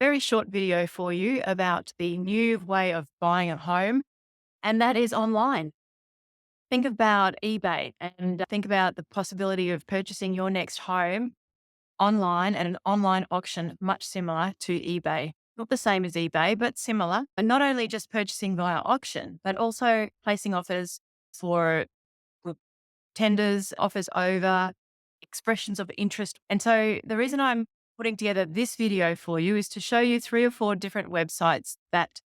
very short video for you about the new way of buying a home, and that is online. Think about eBay and think about the possibility of purchasing your next home online at an online auction, much similar to eBay. Not the same as eBay, but similar. And not only just purchasing via auction, but also placing offers for for tenders, offers over, expressions of interest. And so the reason I'm putting together this video for you is to show you 3 or 4 different websites that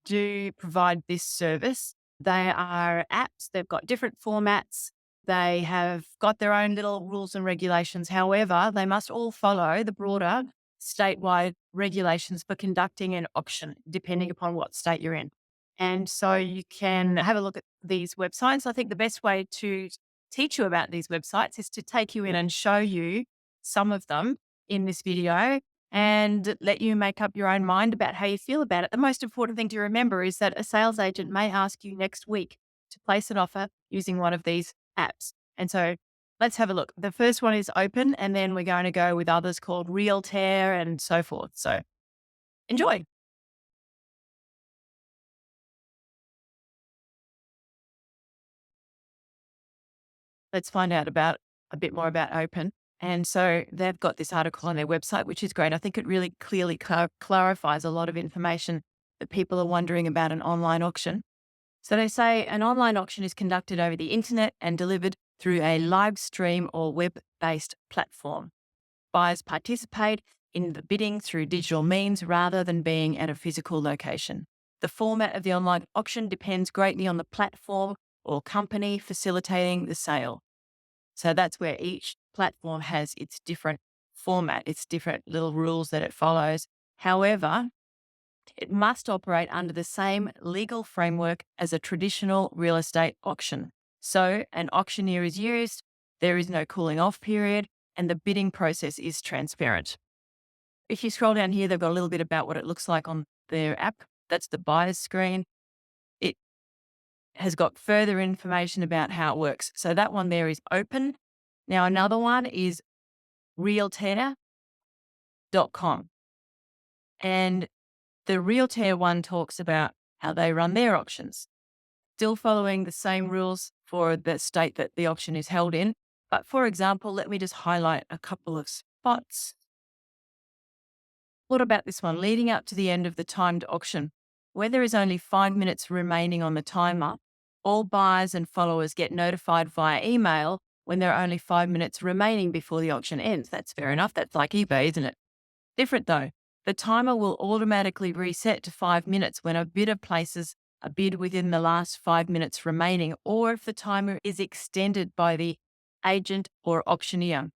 do provide this service. They are apps, they've got different formats, they have got their own little rules and regulations. However, they must all follow the broader statewide regulations for conducting an auction, depending upon what state you're in. And so you can have a look at these websites. I think the best way to teach you about these websites is to take you in and show you some of them in this video and let you make up your own mind about how you feel about it. The most important thing to remember is that a sales agent may ask you next week to place an offer using one of these apps. And so let's have a look. The first one is Open, and then we're going to go with others called Realtair and so forth. So enjoy. Let's find out about a bit more about Open. And so they've got this article on their website, which is great. I think it really clearly clarifies a lot of information that people are wondering about an online auction. So they say an online auction is conducted over the internet and delivered through a live stream or web-based platform. Buyers participate in the bidding through digital means rather than being at a physical location. The format of the online auction depends greatly on the platform or company facilitating the sale. So that's where each platform has its different format, its different little rules that it follows. However, it must operate under the same legal framework as a traditional real estate auction. So an auctioneer is used, there is no cooling off period, and the bidding process is transparent. If you scroll down here, they've got a little bit about what it looks like on their app. That's the buyer's screen. It has got further information about how it works. So that one there is Open. Now another one is realtair.com. And the Realtair one talks about how they run their auctions, still following the same rules for the state that the auction is held in. But for example, let me just highlight a couple of spots. What about this one? Leading up to the end of the timed auction, where there is only 5 minutes remaining on the timer, all buyers and followers get notified via email when there are only 5 minutes remaining before the auction ends. That's fair enough. That's like eBay, isn't it? Different though. The timer will automatically reset to 5 minutes when a bidder places a bid within the last 5 minutes remaining, or if the timer is extended by the agent or auctioneer.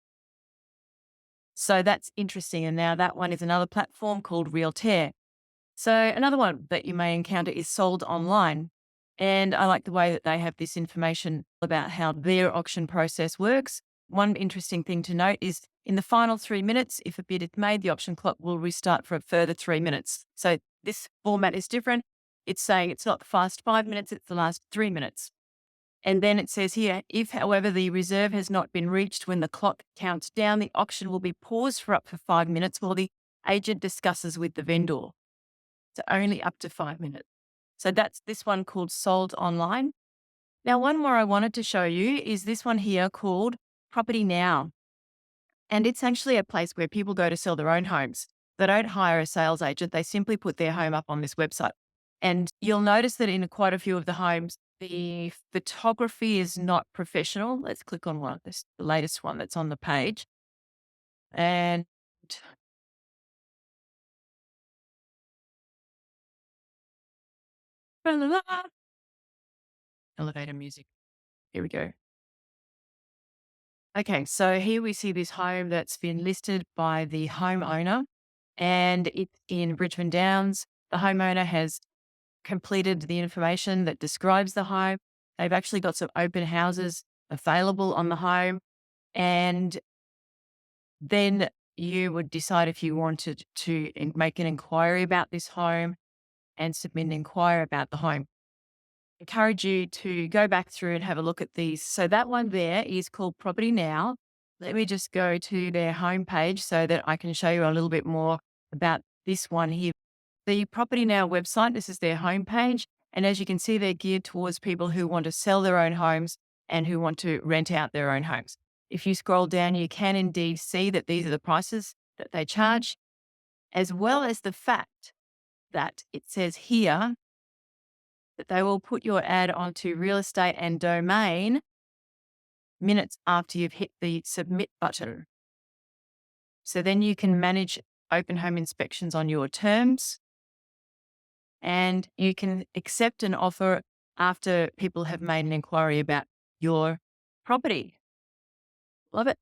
So that's interesting. And now that one is another platform called Realtair. So another one that you may encounter is Sold Online. And I like the way that they have this information about how their auction process works. One interesting thing to note is in the final 3 minutes, if a bid is made, the auction clock will restart for a further 3 minutes. So this format is different. It's saying it's not the first 5 minutes, it's the last 3 minutes. And then it says here, if, however, the reserve has not been reached when the clock counts down, the auction will be paused for up to 5 minutes while the agent discusses with the vendor. So only up to 5 minutes. So that's this one called Sold Online. Now, one more I wanted to show you is this one here called Property Now. And it's actually a place where people go to sell their own homes. They don't hire a sales agent. They simply put their home up on this website. And you'll notice that in quite a few of the homes, the photography is not professional. Let's click on one, this the latest one that's on the page. And elevator music. Here we go. Okay, so here we see this home that's been listed by the homeowner, and it's in Brisbane Downs. The homeowner has completed the information that describes the home. They've actually got some open houses available on the home, and then you would decide if you wanted to make an inquiry about this home and submit an inquiry about the home. Encourage you to go back through and have a look at these. So that one there is called Property Now. Let me just go to their homepage so that I can show you a little bit more about this one here. The Property Now website, this is their homepage. And as you can see, they're geared towards people who want to sell their own homes and who want to rent out their own homes. If you scroll down, you can indeed see that these are the prices that they charge, as well as the fact that it says here that they will put your ad onto real estate and domain minutes after you've hit the submit button. So then you can manage open home inspections on your terms, and you can accept an offer after people have made an inquiry about your property. Love it.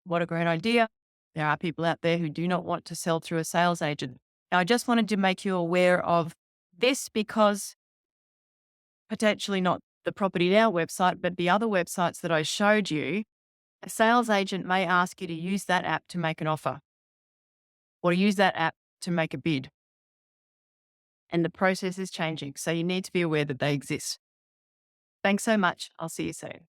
What a great idea. There are people out there who do not want to sell through a sales agent. Now, I just wanted to make you aware of this because potentially not the Property Now website, but the other websites that I showed you, a sales agent may ask you to use that app to make an offer or use that app to make a bid. And the process is changing, so you need to be aware that they exist. Thanks so much. I'll see you soon.